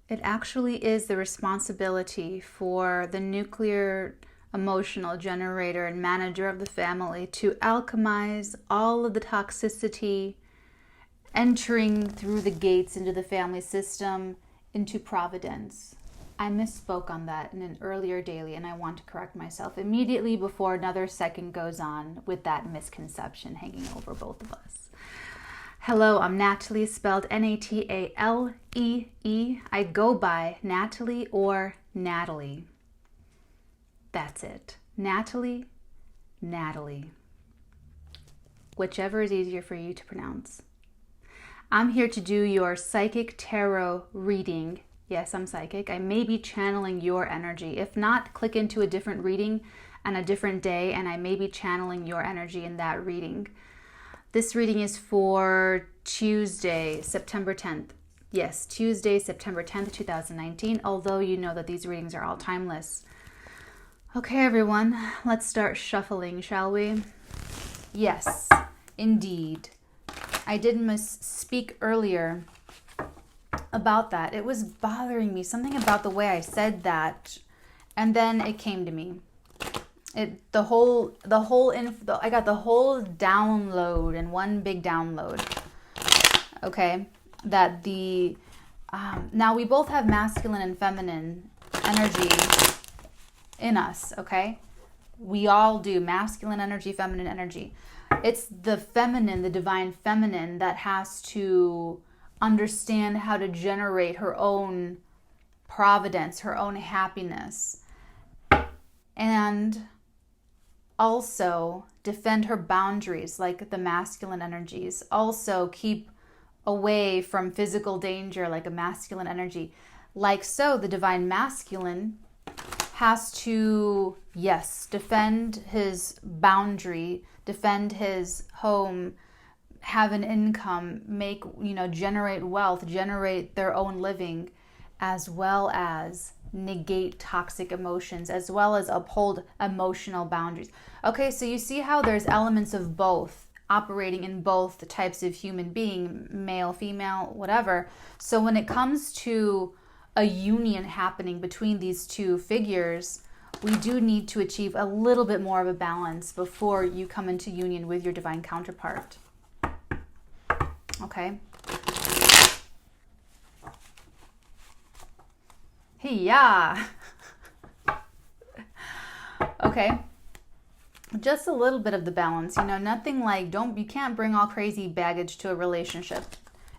It actually is the responsibility for the nuclear emotional generator and manager of the family to alchemize all of the toxicity entering through the gates into the family system into providence. I misspoke on that in an earlier daily, and I want to correct myself immediately before another second goes on with that misconception hanging over both of us. Hello, I'm Natalie, spelled Natalee. I go by Natalie or Natalie. That's it. Natalie. Whichever is easier for you to pronounce. I'm here to do your psychic tarot reading. Yes, I'm psychic. I may be channeling your energy. If not, click into a different reading on a different day, and I may be channeling your energy in that reading. This reading is for Tuesday, September 10th. Yes, Tuesday, September 10th, 2019, although you know that these readings are all timeless. Okay, everyone, let's start shuffling, shall we? Yes, indeed. I did misspeak earlier about that. It was bothering me, something about the way I said that, and then it came to me. I got the whole download in one big download. Okay, that now we both have masculine and feminine energy in us. Okay, we all do, masculine energy, feminine energy. It's the feminine, the divine feminine, that has to understand how to generate her own providence, her own happiness, and also defend her boundaries like the masculine energies. Also keep away from physical danger like a masculine energy. Like so, the divine masculine has to, yes, defend his boundary, defend his home, have an income, make, generate wealth, generate their own living, as well as negate toxic emotions, as well as uphold emotional boundaries. Okay, so you see how there's elements of both operating in both the types of human being, male, female, whatever. So when it comes to a union happening between these two figures, we do need to achieve a little bit more of a balance before you come into union with your divine counterpart. Okay. Yeah. Okay. Just a little bit of the balance, nothing like, you can't bring all crazy baggage to a relationship.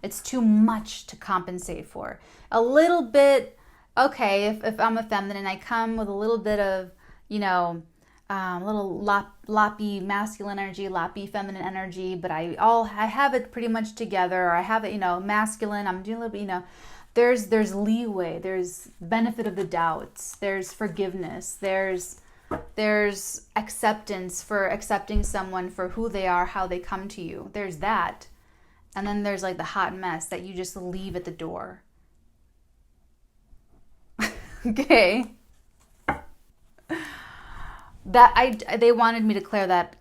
It's too much to compensate for. A little bit, okay, if I'm a feminine, I come with a little bit of, little loppy masculine energy, loppy feminine energy, but I have it pretty much together, or I have it, masculine, I'm doing a little bit, there's leeway, there's benefit of the doubts, there's forgiveness, there's acceptance for accepting someone for who they are, how they come to you. There's that. And then there's like the hot mess that you just leave at the door. Okay. They wanted me to clear that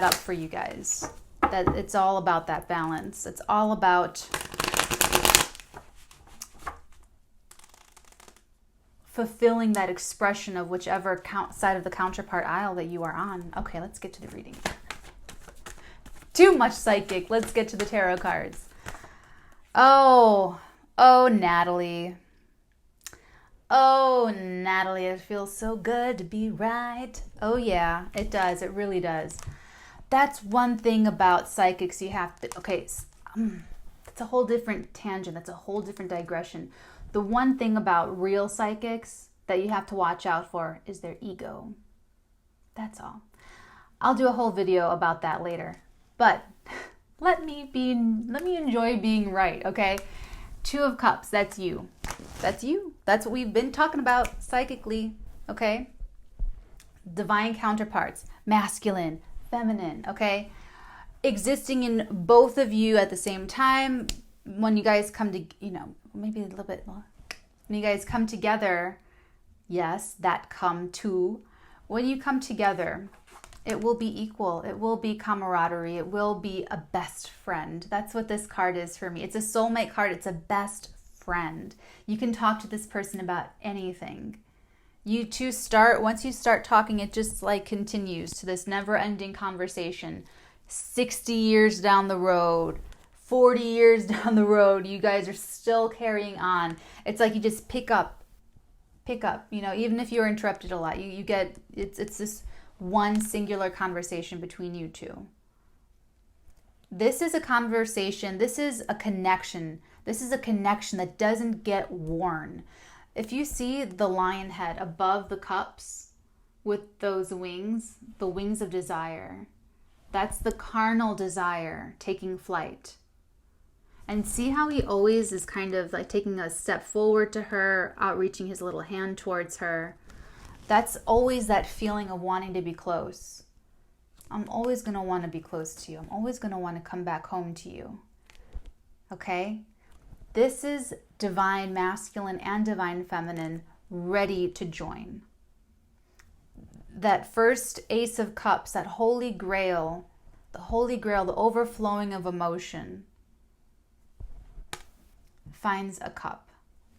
up for you guys. That it's all about that balance. It's all about fulfilling that expression of whichever side of the counterpart aisle that you are on. Okay, let's get to the reading. Too much psychic. Let's get to the tarot cards. Oh, Natalie. Oh, Natalie, it feels so good to be right. Oh, yeah, it does. It really does. That's one thing about psychics you have to... Okay, that's a whole different tangent. That's a whole different digression. The one thing about real psychics that you have to watch out for is their ego. That's all. I'll do a whole video about that later. But let me enjoy being right, okay? Two of Cups, that's you. That's you. That's what we've been talking about psychically, okay? Divine counterparts, masculine, feminine, okay? Existing in both of you at the same time. When you guys come to, maybe a little bit more. When you guys come together, yes, that come to. When you come together, it will be equal. It will be camaraderie. It will be a best friend. That's what this card is for me. It's a soulmate card. It's a best friend. You can talk to this person about anything. Once you start talking, it just like continues to this never-ending conversation. 60 years down the road, 40 years down the road, you guys are still carrying on. It's like you just pick up, even if you're interrupted a lot, you get, it's this one singular conversation between you two. This is a conversation, this is a connection that doesn't get worn. If you see the lion head above the cups with those wings, the wings of desire, that's the carnal desire taking flight. And see how he always is kind of like taking a step forward to her, outreaching his little hand towards her. That's always that feeling of wanting to be close. I'm always going to want to be close to you. I'm always going to want to come back home to you. Okay? This is divine masculine and divine feminine ready to join. That first ace of cups, that holy grail, the overflowing of emotion, finds a cup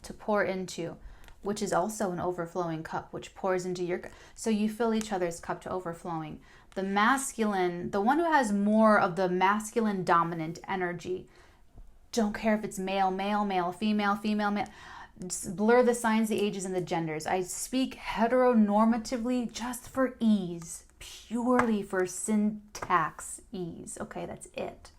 to pour into, which is also an overflowing cup, which pours into your cup. So you fill each other's cup to overflowing. The masculine, the one who has more of the masculine dominant energy, don't care if it's male, female, male. Just blur the signs, the ages, and the genders. I speak heteronormatively just for ease, purely for syntax ease. Okay, that's it.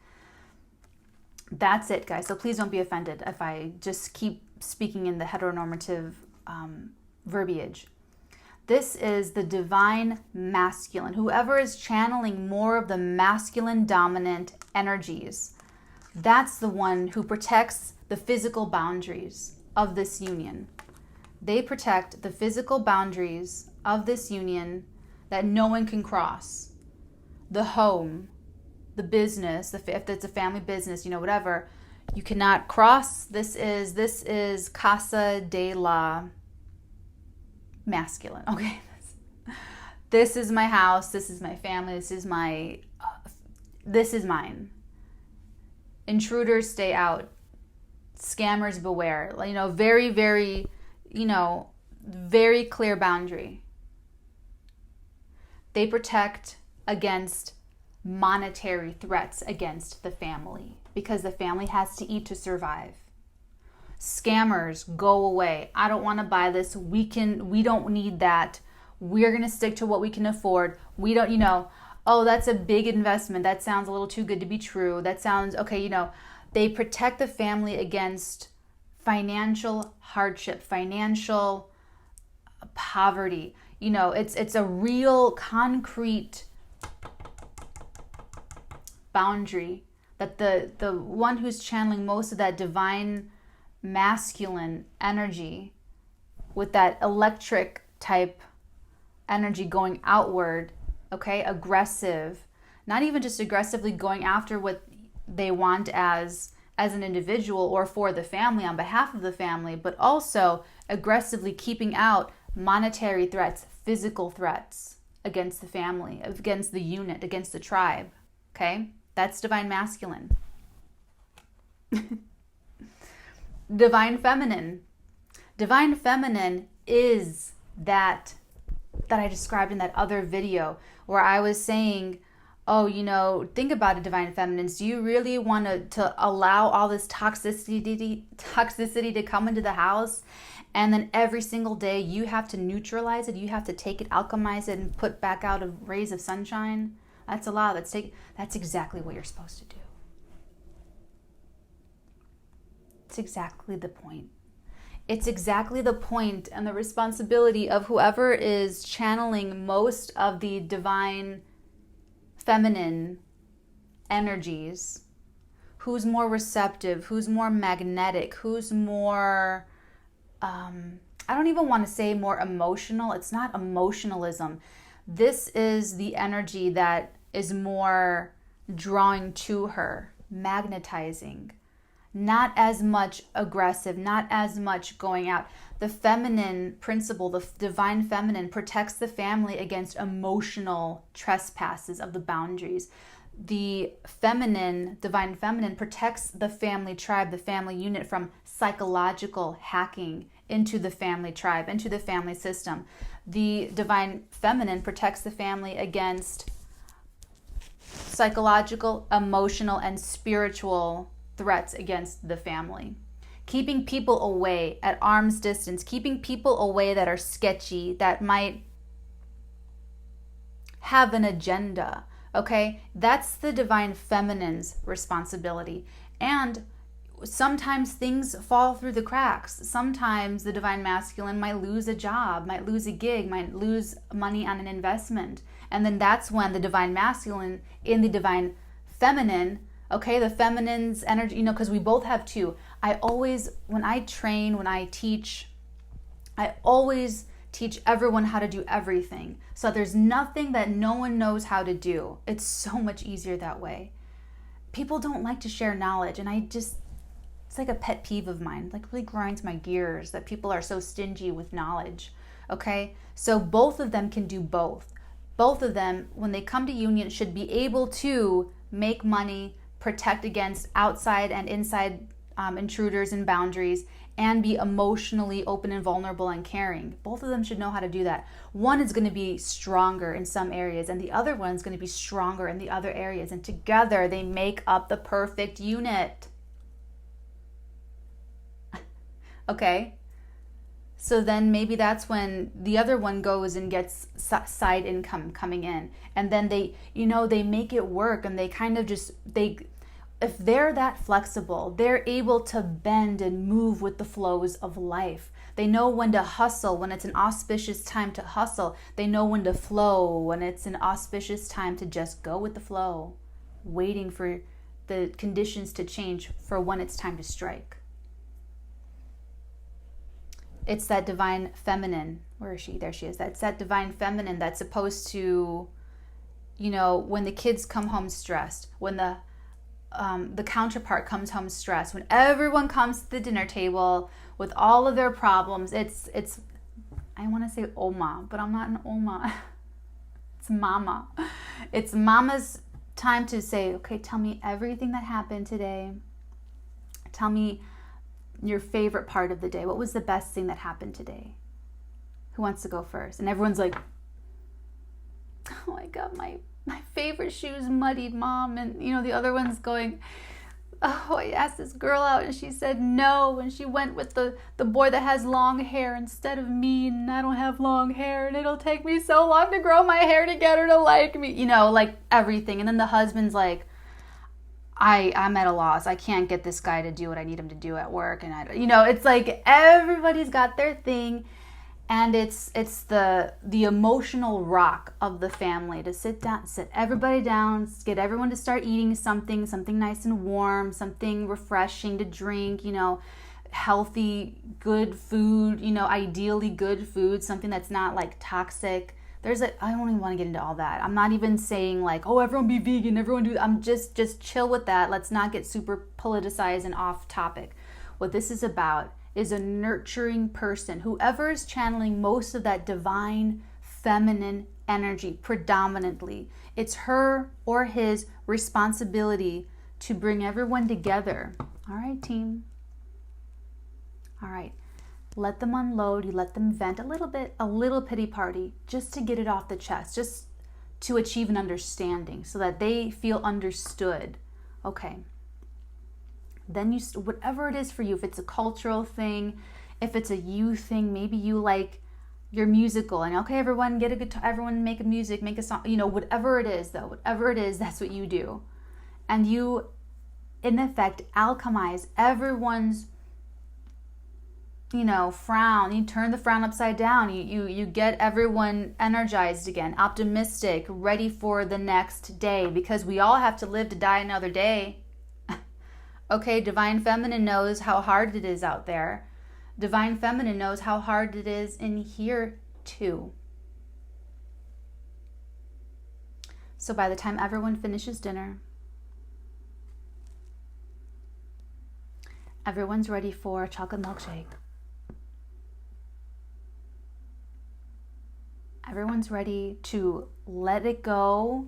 That's it, guys. So please don't be offended if I just keep speaking in the heteronormative verbiage. This is the divine masculine. Whoever is channeling more of the masculine dominant energies, that's the one who protects the physical boundaries of this union. They protect the physical boundaries of this union that no one can cross. The home, the business, if it's a family business, whatever, you cannot cross. This is Casa de la Masculine. Okay. This is my house. This is my family. This is mine. Intruders stay out. Scammers beware. Very, very, very clear boundary. They protect against monetary threats against the family because the family has to eat to survive. Scammers, go away. I don't want to buy this. We don't need that. We're going to stick to what we can afford. We don't, oh, that's a big investment. That sounds a little too good to be true. That sounds, okay, they protect the family against financial hardship, financial poverty. It's a real concrete boundary that the one who's channeling most of that divine masculine energy with that electric type energy going outward, okay, aggressive, not even just aggressively going after what they want as an individual or for the family on behalf of the family, but also aggressively keeping out monetary threats, physical threats against the family, against the unit, against the tribe, okay? That's divine masculine. Divine feminine. Divine feminine is that I described in that other video where I was saying, oh, think about it, divine feminines. Do you really want to allow all this toxicity to come into the house? And then every single day you have to neutralize it. You have to take it, alchemize it, and put back out of rays of sunshine. That's a lot. That's exactly what you're supposed to do. It's exactly the point. It's exactly the point and the responsibility of whoever is channeling most of the divine feminine energies, who's more receptive, who's more magnetic, who's more, I don't even want to say more emotional. It's not emotionalism. This is the energy that is more drawing to her, magnetizing. Not as much aggressive, not as much going out. The feminine principle, the divine feminine, protects the family against emotional trespasses of the boundaries. the feminine, divine feminine, protects the family tribe, the family unit from psychological hacking into the family tribe, into the family system. The divine feminine protects the family against psychological, emotional, and spiritual threats against the family. Keeping people away at arm's distance, keeping people away that are sketchy, that might have an agenda. Okay, that's the divine feminine's responsibility. And sometimes things fall through the cracks. Sometimes the divine masculine might lose a job, might lose a gig, might lose money on an investment. And then that's when the divine masculine in the divine feminine, okay, the feminine's energy, you know, because we both have two. I always, when I train, when I teach, I always teach everyone how to do everything. So there's nothing that no one knows how to do. It's so much easier that way. People don't like to share knowledge, and it's like a pet peeve of mine, like really grinds my gears that people are so stingy with knowledge. Okay, so both of them can do both. Both of them, when they come to union, should be able to make money, protect against outside and inside intruders and boundaries, and be emotionally open and vulnerable and caring. Both of them should know how to do that. One is going to be stronger in some areas, and the other one is going to be stronger in the other areas. And together they make up the perfect unit. Okay? So then maybe that's when the other one goes and gets side income coming in. And then they make it work, and they kind of if they're that flexible, they're able to bend and move with the flows of life. They know when to hustle, when it's an auspicious time to hustle. They know when to flow, when it's an auspicious time to just go with the flow, waiting for the conditions to change for when it's time to strike. It's that divine feminine. Where is she? There she is. That's that divine feminine that's supposed to, when the kids come home stressed, when the counterpart comes home stressed, when everyone comes to the dinner table with all of their problems, it's I want to say Oma, but I'm not an Oma. It's Mama. It's Mama's time to say, okay, tell me everything that happened today. Tell me your favorite part of the day. What was the best thing that happened today? Who wants to go first? And everyone's like, oh my God, my favorite shoe's muddied, Mom. And the other one's going, oh, I asked this girl out and she said no, and she went with the boy that has long hair instead of me, and I don't have long hair, and it'll take me so long to grow my hair to get her to like me, like everything. And then the husband's like, I'm at a loss. I can't get this guy to do what I need him to do at work. And it's like everybody's got their thing. And it's the emotional rock of the family to sit everybody down, get everyone to start eating something nice and warm, something refreshing to drink, healthy, good food, ideally good food, something that's not like toxic. I don't even want to get into all that. I'm not even saying like, oh, everyone be vegan, everyone do. I'm just chill with that. Let's not get super politicized and off topic. What this is about is a nurturing person. Whoever is channeling most of that divine feminine energy predominantly, it's her or his responsibility to bring everyone together. All right, team. All right. Let them unload. You let them vent a little bit, a little pity party, just to get it off the chest, just to achieve an understanding so that they feel understood. Okay. Then whatever it is for you, if it's a cultural thing, if it's a you thing, maybe you like your musical and okay, everyone get a guitar, everyone make a music, make a song, whatever it is though, whatever it is, that's what you do. And you, in effect, alchemize everyone's, frown. You turn the frown upside down. You get everyone energized again, optimistic, ready for the next day, because we all have to live to die another day. Okay, Divine Feminine knows how hard it is out there. Divine Feminine knows how hard it is in here too. So by the time everyone finishes dinner, everyone's ready for a chocolate milkshake. Everyone's ready to let it go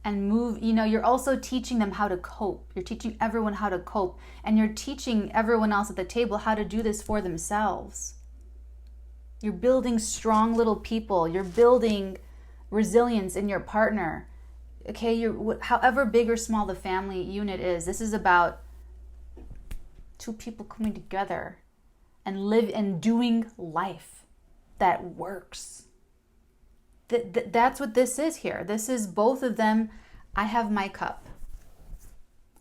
and move. You're also teaching them how to cope. You're teaching everyone how to cope, and you're teaching everyone else at the table how to do this for themselves. You're building strong little people. You're building resilience in your partner. Okay, however big or small the family unit is, this is about two people coming together and live and doing life that works. That's what this is here. This is both of them. I have my cup.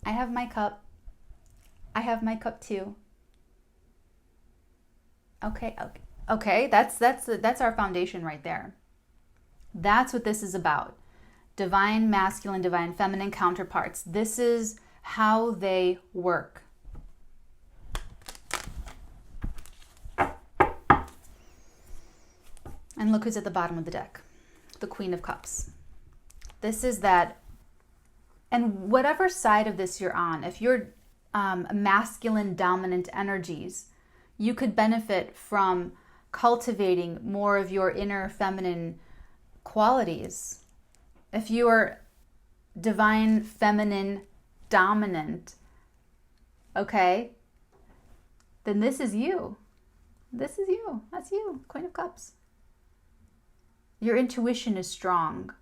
I have my cup. I have my cup too. Okay. That's our foundation right there. That's what this is about. Divine masculine, divine feminine counterparts. This is how they work. And look who's at the bottom of the deck. The Queen of Cups. This is that, and whatever side of this you're on, if you're masculine dominant energies, you could benefit from cultivating more of your inner feminine qualities. If you are divine feminine dominant, okay, then this is you. This is you. That's you, Queen of Cups. Your intuition is strong.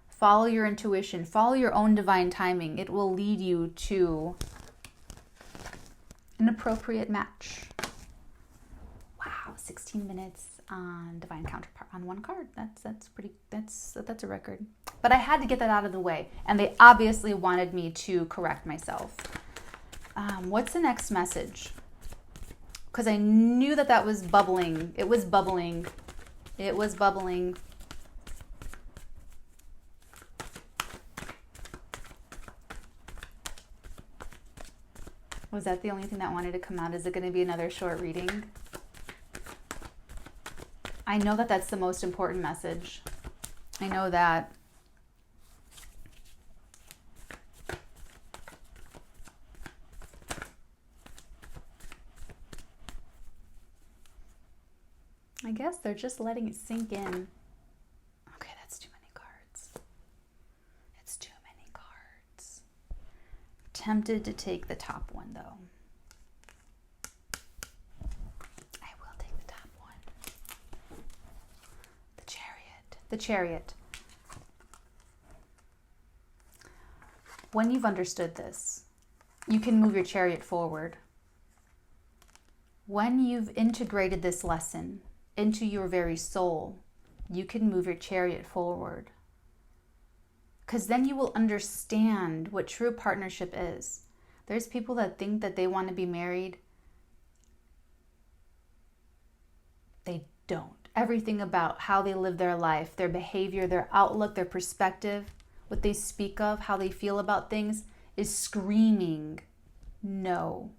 Follow your intuition. Follow your own divine timing. It will lead you to an appropriate match. Wow, 16 minutes on divine counterpart on one card. That's a record. But I had to get that out of the way, and they obviously wanted me to correct myself. What's the next message? Because I knew that was bubbling. It was bubbling. It was bubbling. Was that the only thing that wanted to come out? Is it going to be another short reading? I know that that's the most important message. I know that. I guess they're just letting it sink in. Okay, that's too many cards. It's too many cards. Tempted to take the top one, though. I will take the top one. The Chariot. The Chariot. When you've understood this, you can move your chariot forward. When you've integrated this lesson into your very soul, you can move your chariot forward. Because then you will understand what true partnership is. There's people that think that they want to be married. They don't. Everything about how they live their life, their behavior, their outlook, their perspective, what they speak of, how they feel about things is screaming no.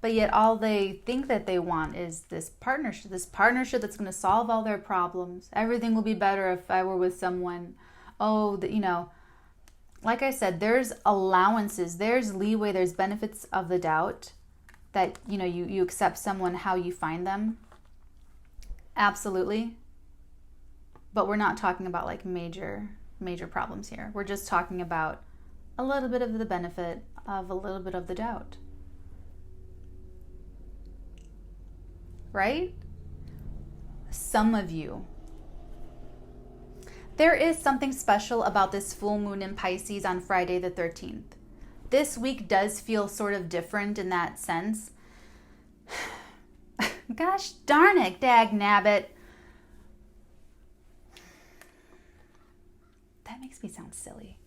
But yet all they think that they want is this partnership that's going to solve all their problems. Everything will be better if I were with someone. Oh, like I said, there's allowances, there's leeway, there's benefits of the doubt that, you accept someone how you find them. Absolutely. But we're not talking about like major problems here. We're just talking about a little bit of the benefit of a little bit of the doubt. Right? Some of you. There is something special about this full moon in Pisces on Friday the 13th. This week does feel sort of different in that sense. Gosh darn it, dag nabbit. That makes me sound silly.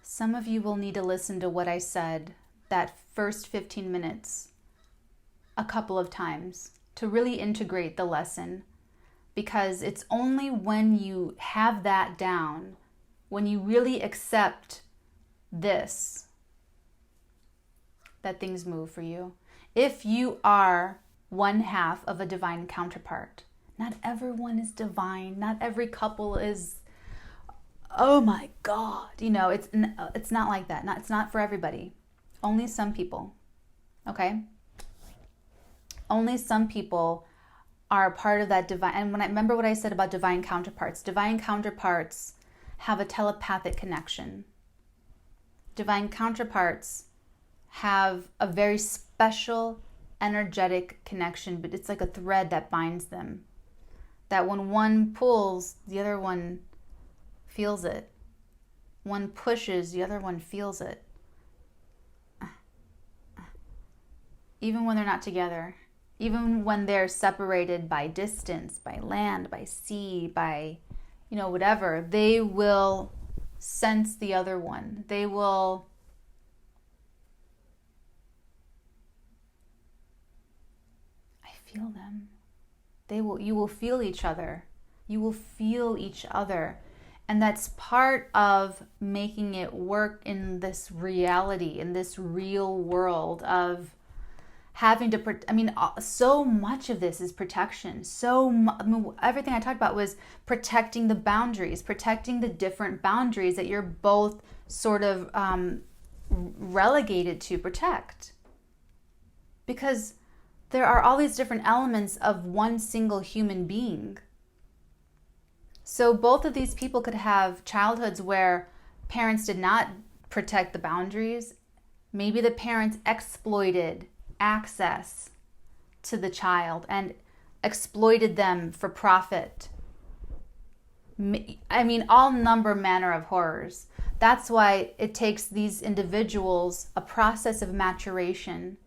Some of you will need to listen to what I said that first 15 minutes a couple of times to really integrate the lesson, because it's only when you have that down, when you really accept this, that things move for you. If you are one half of a divine counterpart, not everyone is divine, not every couple is oh my God, it's not like that. It's not for everybody. Only some people, okay? Only some people are a part of that divine. And when I remember what I said about divine counterparts have a telepathic connection. Divine counterparts have a very special energetic connection, but it's like a thread that binds them. That when one pulls, the other one feels it. One pushes, the other one feels it. Even when they're not together. Even when they're separated by distance, by land, by sea, by, whatever, they will sense the other one. They will feel them. You will feel each other. You will feel each other. And that's part of making it work in this reality, in this real world of having to, so much of this is protection. Everything I talked about was protecting the boundaries, protecting the different boundaries that you're both sort of relegated to protect. Because there are all these different elements of one single human being. So both of these people could have childhoods where parents did not protect the boundaries. Maybe the parents exploited access to the child and exploited them for profit. All manner of horrors. That's why it takes these individuals a process of maturation,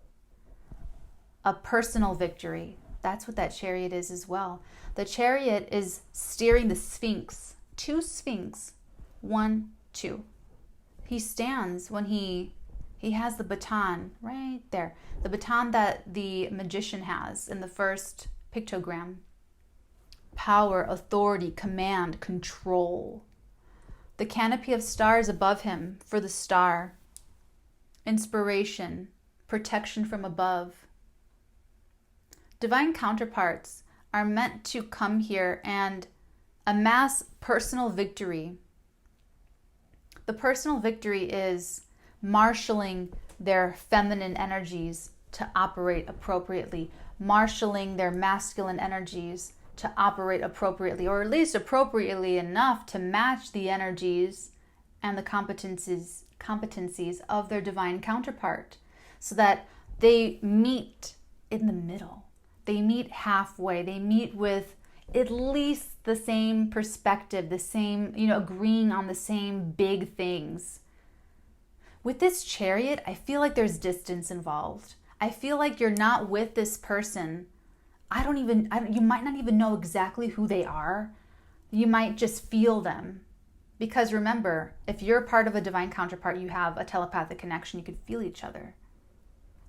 a personal victory. That's what that chariot is as well. The chariot is steering the Sphinx. 2 Sphinx. 1, 2. He stands when he has the baton right there. The baton that the magician has in the first pictogram. Power, authority, command, control. The canopy of stars above him for the star. Inspiration, protection from above. Divine counterparts are meant to come here and amass personal victory. The personal victory is marshaling their feminine energies to operate appropriately, marshaling their masculine energies to operate appropriately, or at least appropriately enough to match the energies and the competencies of their divine counterpart, so that they meet in the middle. They meet halfway. They meet with at least the same perspective, the same, agreeing on the same big things. With this chariot, I feel like there's distance involved. I feel like you're not with this person. You might not even know exactly who they are. You might just feel them. Because remember, if you're part of a divine counterpart, you have a telepathic connection. You can feel each other.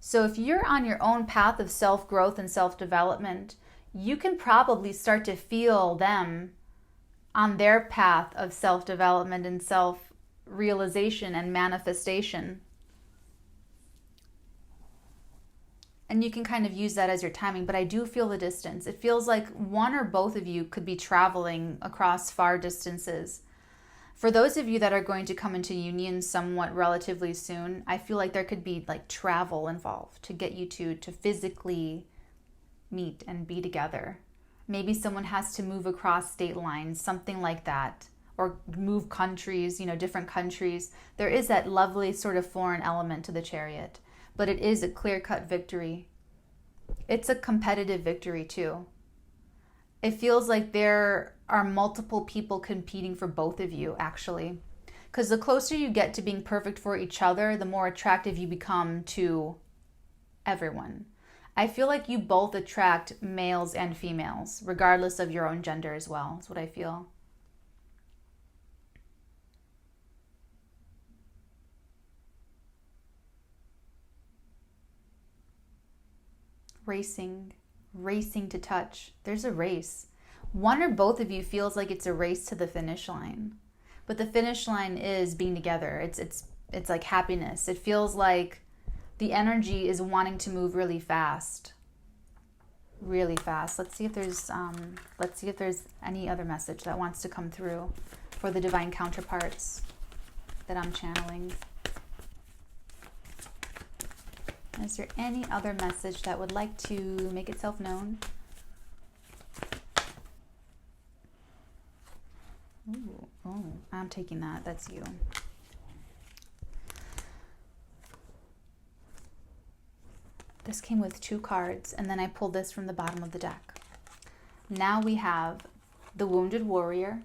So if you're on your own path of self-growth and self-development, you can probably start to feel them on their path of self-development and self-realization and manifestation. And you can kind of use that as your timing, but I do feel the distance. It feels like one or both of you could be traveling across far distances. For those of you that are going to come into union somewhat relatively soon, I feel like there could be like travel involved to get you to physically meet and be together. Maybe someone has to move across state lines, something like that, or move countries, different countries. There is that lovely sort of foreign element to the chariot, but it is a clear-cut victory. It's a competitive victory too. It feels like there are multiple people competing for both of you, actually. Because the closer you get to being perfect for each other, the more attractive you become to everyone. I feel like you both attract males and females, regardless of your own gender as well. That's what I feel. Racing to touch. There's a race. One or both of you feels like it's a race to the finish line. But the finish line is being together. It's like happiness. It feels like the energy is wanting to move really fast. really fast. Let's see if there's any other message that wants to come through for the divine counterparts that I'm channeling. Is there any other message that would like to make itself known? Ooh, oh, I'm taking that. That's you. This came with 2 cards, and then I pulled this from the bottom of the deck. Now we have the Wounded Warrior.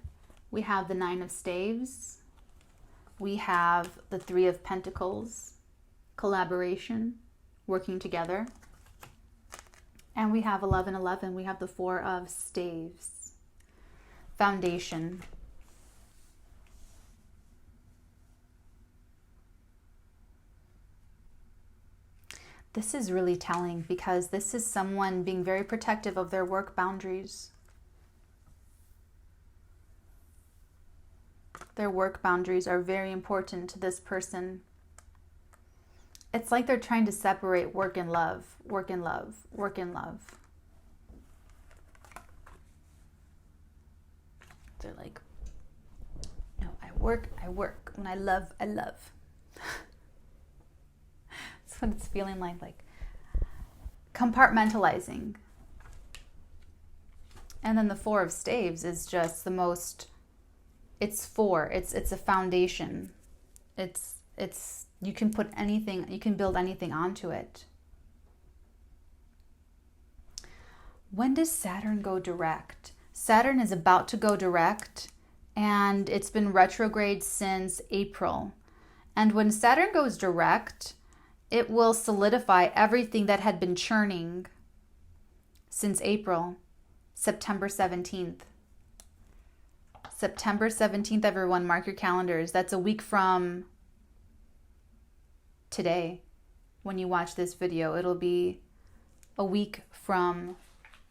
We have the 9 of Staves. We have the 3 of Pentacles, collaboration, working together. And we have 1111. We have the 4 of Staves, foundation. This is really telling because this is someone being very protective of their work boundaries. Their work boundaries are very important to this person. It's like they're trying to separate work and love, work and love, work and love. They're like, no, I work. When I love, I love. That's what it's feeling like compartmentalizing. And then the 4 of Staves is just the most, it's a foundation. It's you can put anything, you can build anything onto it. When does Saturn go direct? Saturn is about to go direct, and it's been retrograde since April. And when Saturn goes direct, it will solidify everything that had been churning since April, September 17th. September 17th, everyone, mark your calendars. That's a week from today. When you watch this video, it'll be a week from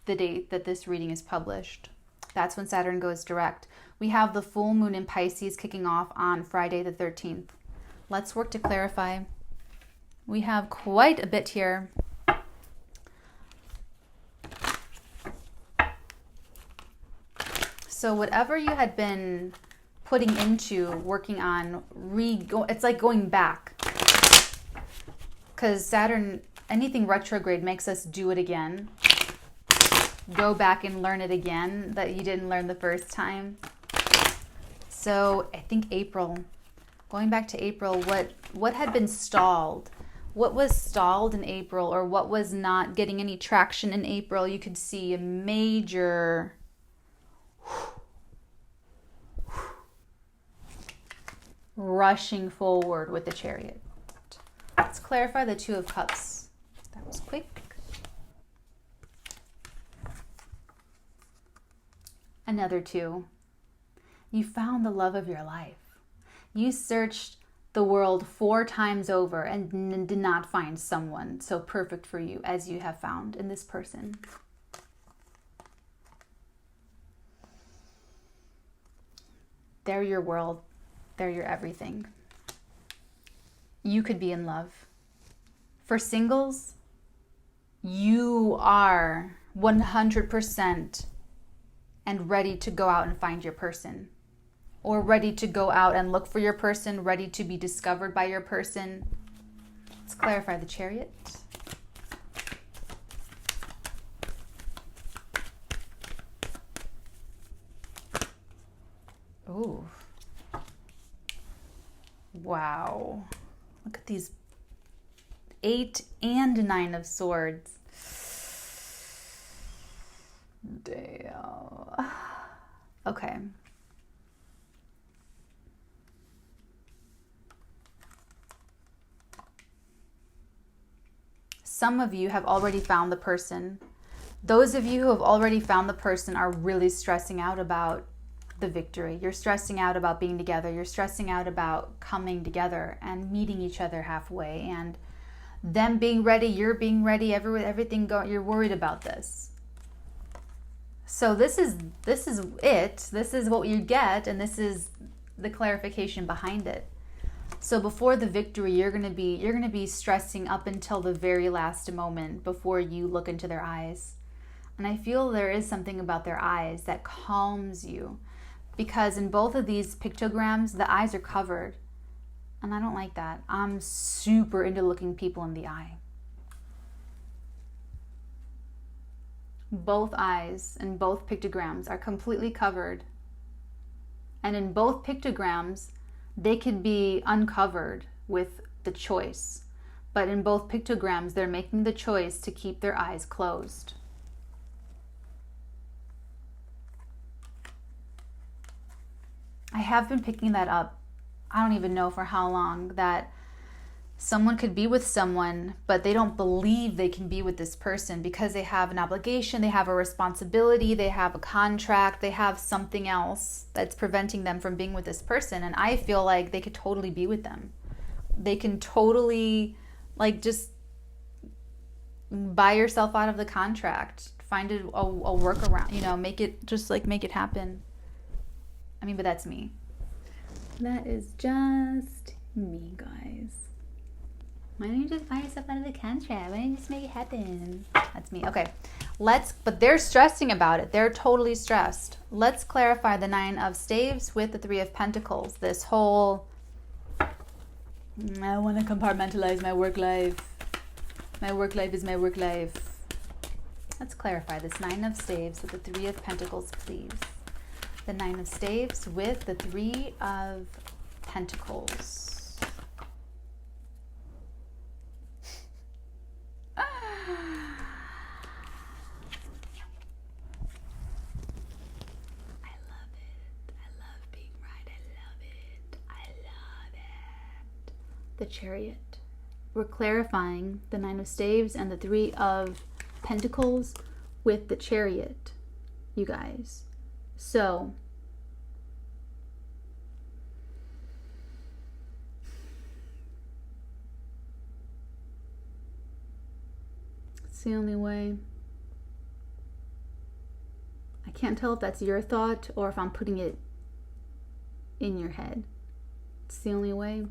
the date that this reading is published. That's when Saturn goes direct. We have the full moon in Pisces kicking off on Friday the 13th. Let's work to clarify. We have quite a bit here. So whatever you had been putting into working on, it's like going back. Because Saturn, anything retrograde makes us do it again. Go back and learn it again that you didn't learn the first time. So I think April, going back to April, what had been stalled? What was stalled in April, or what was not getting any traction in April? You could see a major rushing forward with the Chariot. Let's clarify the 2 of Cups. That was quick. Another 2. You found the love of your life. You searched the world 4 times over and did not find someone so perfect for you as you have found in this person. They're your world. They're your everything. You could be in love. For singles, you are 100% and ready to go out and find your person. Or ready to go out and look for your person, ready to be discovered by your person. Let's clarify the Chariot. Ooh. Wow. Look at these 8 and 9 of Swords. Damn. Okay. Some of you have already found the person. Those of you who have already found the person are really stressing out about the victory. You're stressing out about being together. You're stressing out about coming together and meeting each other halfway, and them being ready, you're being ready, everything going. You're worried about this. So this is it. This is what you get, and this is the clarification behind it. So before the victory, you're gonna be stressing up until the very last moment before you look into their eyes. And I feel there is something about their eyes that calms you, because in both of these pictograms, the eyes are covered. And I don't like that. I'm super into looking people in the eye. Both eyes in both pictograms are completely covered. And in both pictograms, they could be uncovered with the choice. But in both pictograms, they're making the choice to keep their eyes closed. I have been picking that up. I don't even know for how long, that someone could be with someone, but they don't believe they can be with this person because they have an obligation, they have a responsibility, they have a contract, they have something else that's preventing them from being with this person. And I feel like they could totally be with them. They can totally, like, just buy yourself out of the contract, find a workaround, you know, make it happen. I mean, but that's me. That is just me, guys. Why don't you just buy yourself out of the contract? Why don't you just make it happen? That's me. Okay, but they're stressing about it. They're totally stressed. Let's clarify the 9 of Staves with the 3 of Pentacles. This whole, I want to compartmentalize my work life. My work life is my work life. Let's clarify this 9 of Staves with the 3 of Pentacles, please. The 9 of Staves with the 3 of Pentacles. I love it. I love being right. I love it. I love it. The Chariot. We're clarifying the 9 of Staves and the 3 of Pentacles with the Chariot, you guys. So, it's the only way. I can't tell if that's your thought or if I'm putting it in your head. It's the only way.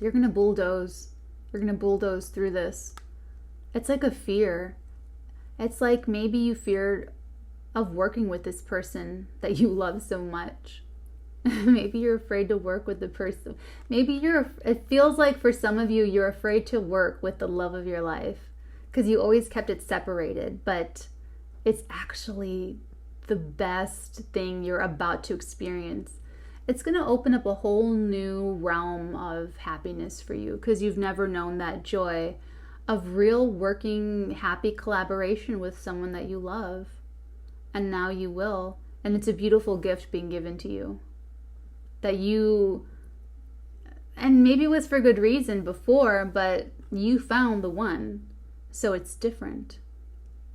You're going to bulldoze. You're going to bulldoze through this. It's like a fear. It's like maybe you feared of working with this person that you love so much. Maybe you're afraid to work with the person. Maybe it feels like for some of you, you're afraid to work with the love of your life because you always kept it separated, but it's actually the best thing you're about to experience. It's going to open up a whole new realm of happiness for you because you've never known that joy of real working, happy collaboration with someone that you love. And now you will. And it's a beautiful gift being given to you. That you, and maybe it was for good reason before, but you found the one. So it's different.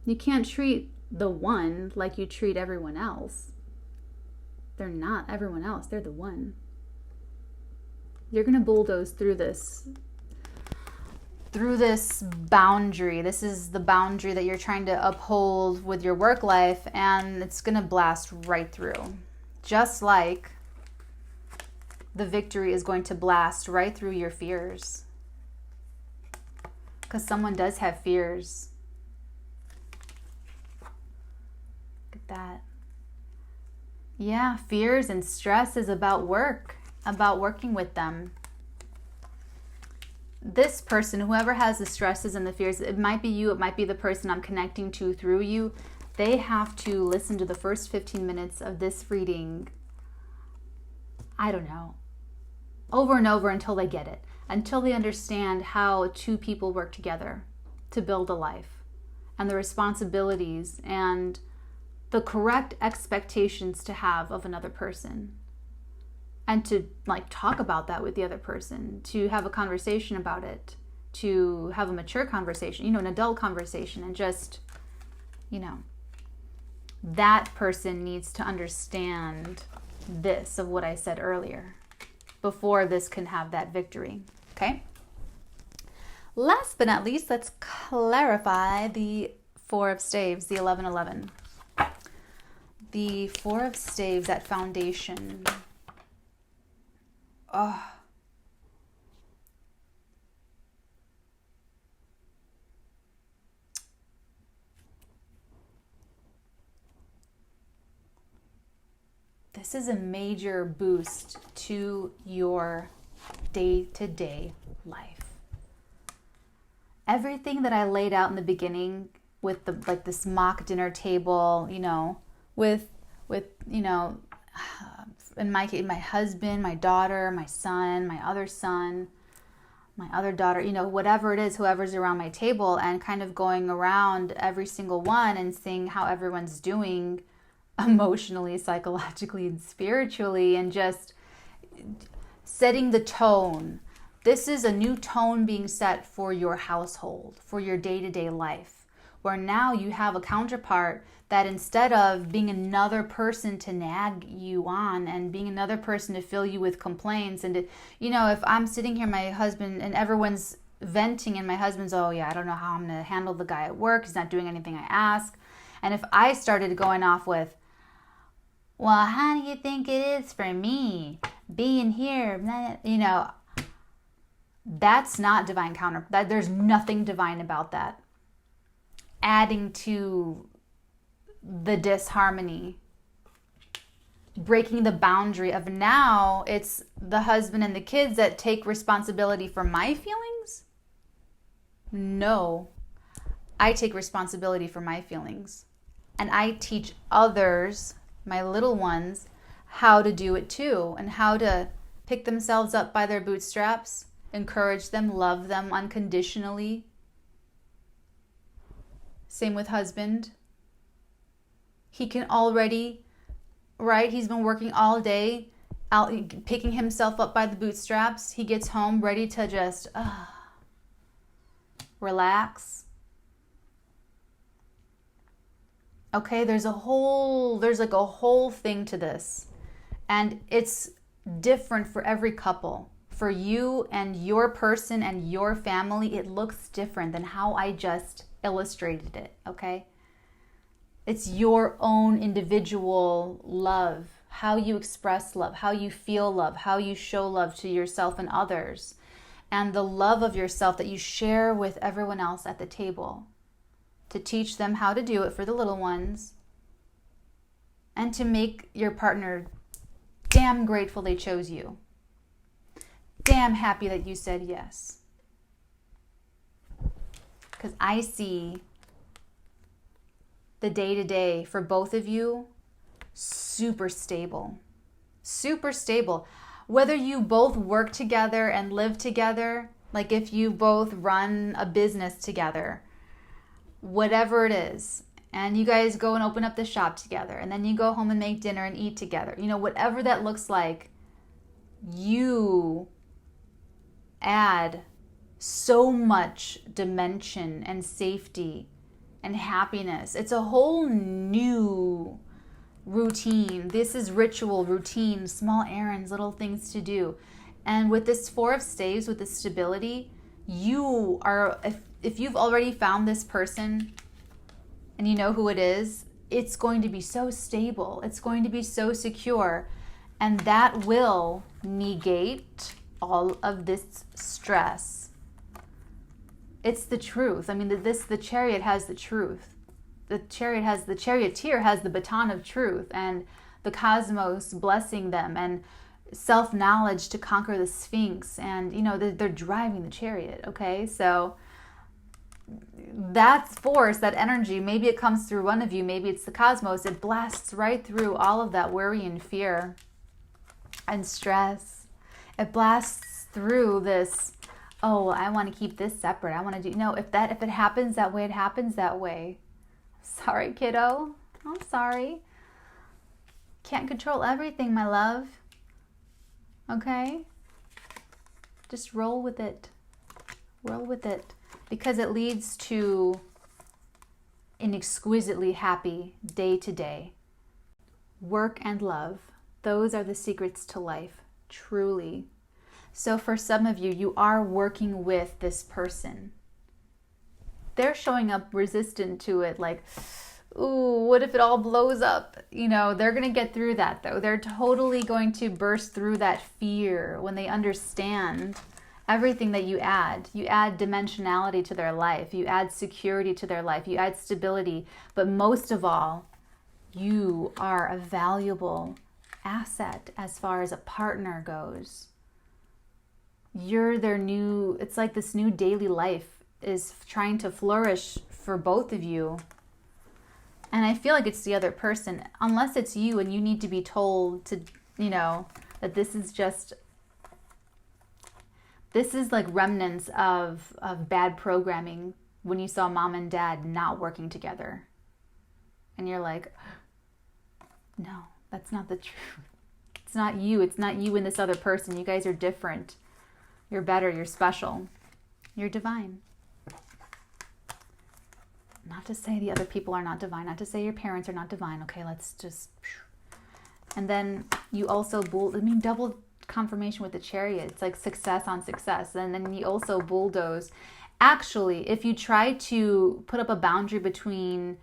You can't treat the one like you treat everyone else. They're not everyone else. They're the one. You're going to bulldoze through this boundary. This is the boundary that you're trying to uphold with your work life, and it's going to blast right through. Just like the victory is going to blast right through your fears. Because someone does have fears. Look at that. Yeah, fears and stress is about work, about working with them. This person, whoever has the stresses and the fears, it might be you, it might be the person I'm connecting to through you. They have to listen to the first 15 minutes of this reading, I don't know, over and over until they get it, until they understand how 2 people work together to build a life, and the responsibilities and the correct expectations to have of another person. And to talk about that with the other person, to have a conversation about it, to have a mature conversation, an adult conversation, and just, that person needs to understand this of what I said earlier before this can have that victory, okay? Last but not least, let's clarify the 4 of Staves, the 1111. The 4 of Staves, that foundation. Oh. This is a major boost to your day-to-day life. Everything that I laid out in the beginning with the like this mock dinner table, you know, with you know, in my case, my husband, my daughter, my son, my other daughter, you know, whatever it is, whoever's around my table, and kind of going around every single one and seeing how everyone's doing emotionally, psychologically, and spiritually, and just setting the tone. This is a new tone being set for your household, for your day-to-day life, where now you have a counterpart that instead of being another person to nag you on and being another person to fill you with complaints, and to, you know, if I'm sitting here, my husband, and everyone's venting, and my husband's, oh yeah, I don't know how I'm going to handle the guy at work, he's not doing anything I ask. And if I started going off with, well, how do you think it is for me being here? You know, that's not divine counter. There's nothing divine about that. Adding to the disharmony, breaking the boundary of now it's the husband and the kids that take responsibility for my feelings. No, I take responsibility for my feelings, and I teach others, my little ones, how to do it too, and how to pick themselves up by their bootstraps, encourage them, love them unconditionally. Same with husband. He can already, right? He's been working all day, out picking himself up by the bootstraps. He gets home ready to just relax. Okay, there's like a whole thing to this. And it's different for every couple. For you and your person and your family, it looks different than how I just illustrated it, okay? It's your own individual love, how you express love, how you feel love, how you show love to yourself and others, and the love of yourself that you share with everyone else at the table, to teach them how to do it for the little ones, and to make your partner damn grateful they chose you. Damn happy that you said yes. Because I see the day-to-day for both of you super stable. Super stable. Whether you both work together and live together, like if you both run a business together, whatever it is, and you guys go and open up the shop together, and then you go home and make dinner and eat together, you know, whatever that looks like, you add so much dimension and safety and happiness. It's a whole new routine. This is ritual, routine, small errands, little things to do. And with this Four of Staves, with this stability, you are, if you've already found this person and you know who it is, it's going to be so stable. It's going to be so secure. And that will negate all of this stress. It's the truth. I mean, the chariot has the truth. The charioteer has the baton of truth, and the cosmos blessing them, and self-knowledge to conquer the Sphinx, and you know they're driving the chariot. Okay, so that force, that energy, maybe it comes through one of you, maybe it's the cosmos. It blasts right through all of that worry and fear and stress. It blasts through this, oh, I want to keep this separate. I want to do, no, if it happens that way, it happens that way. Sorry, kiddo. I'm sorry. Can't control everything, my love. Okay? Just roll with it. Roll with it. Because it leads to an exquisitely happy day to day. Work and love. Those are the secrets to life, truly. So for some of you, you are working with this person. They're showing up resistant to it, like, ooh, what if it all blows up? You know, they're going to get through that, though. They're totally going to burst through that fear when they understand everything that you add. You add dimensionality to their life. You add security to their life. You add stability. But most of all, you are a valuable asset as far as a partner goes. You're their new, it's like this new daily life is trying to flourish for both of you. And I feel like it's the other person, unless it's you and you need to be told to, you know, that this is like remnants of bad programming when you saw mom and dad not working together. And you're like, no, that's not the truth. It's not you. It's not you and this other person. You guys are different. You're better. You're special. You're divine. Not to say the other people are not divine. Not to say your parents are not divine. Okay, let's just... And then you also, double confirmation with the chariot. It's like success on success. And then you also bulldoze. Actually, if you try to put up a boundary between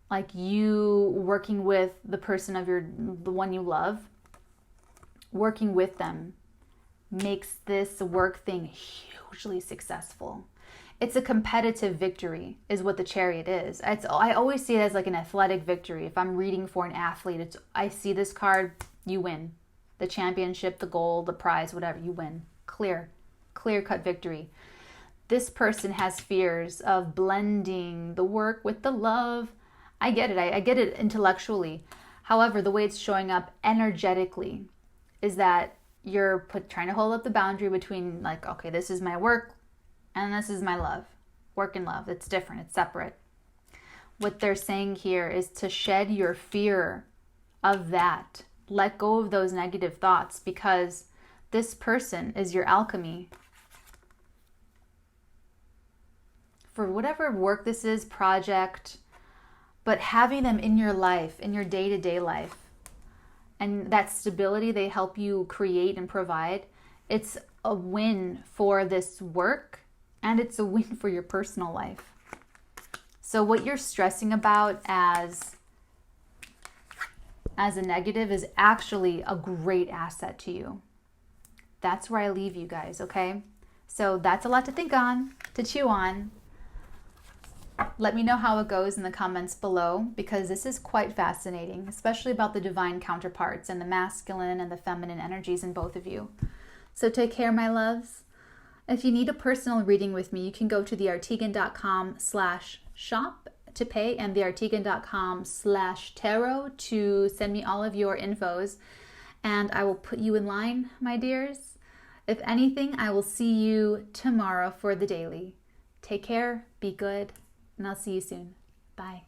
like you working with the person of the one you love, working with them makes this work thing hugely successful. It's a competitive victory is what the chariot is. I always see it as like an athletic victory. If I'm reading for an athlete, I see this card, you win. The championship, the gold, the prize, whatever, you win. Clear cut victory. This person has fears of blending the work with the love. I get it. I get it intellectually. However, the way it's showing up energetically is that you're trying to hold up the boundary between like, okay, this is my work and this is my love. Work and love. It's different. It's separate. What they're saying here is to shed your fear of that. Let go of those negative thoughts because this person is your alchemy. For whatever work this is, project, but having them in your life, in your day-to-day life, and that stability they help you create and provide, it's a win for this work and it's a win for your personal life. So what you're stressing about as a negative is actually a great asset to you. That's where I leave you guys, okay? So that's a lot to think on, to chew on. Let me know how it goes in the comments below because this is quite fascinating, especially about the divine counterparts and the masculine and the feminine energies in both of you. So take care, my loves. If you need a personal reading with me, you can go to theartigan.com/shop to pay and theartigan.com/tarot to send me all of your infos and I will put you in line, my dears. If anything, I will see you tomorrow for the daily. Take care, be good, and I'll see you soon. Bye.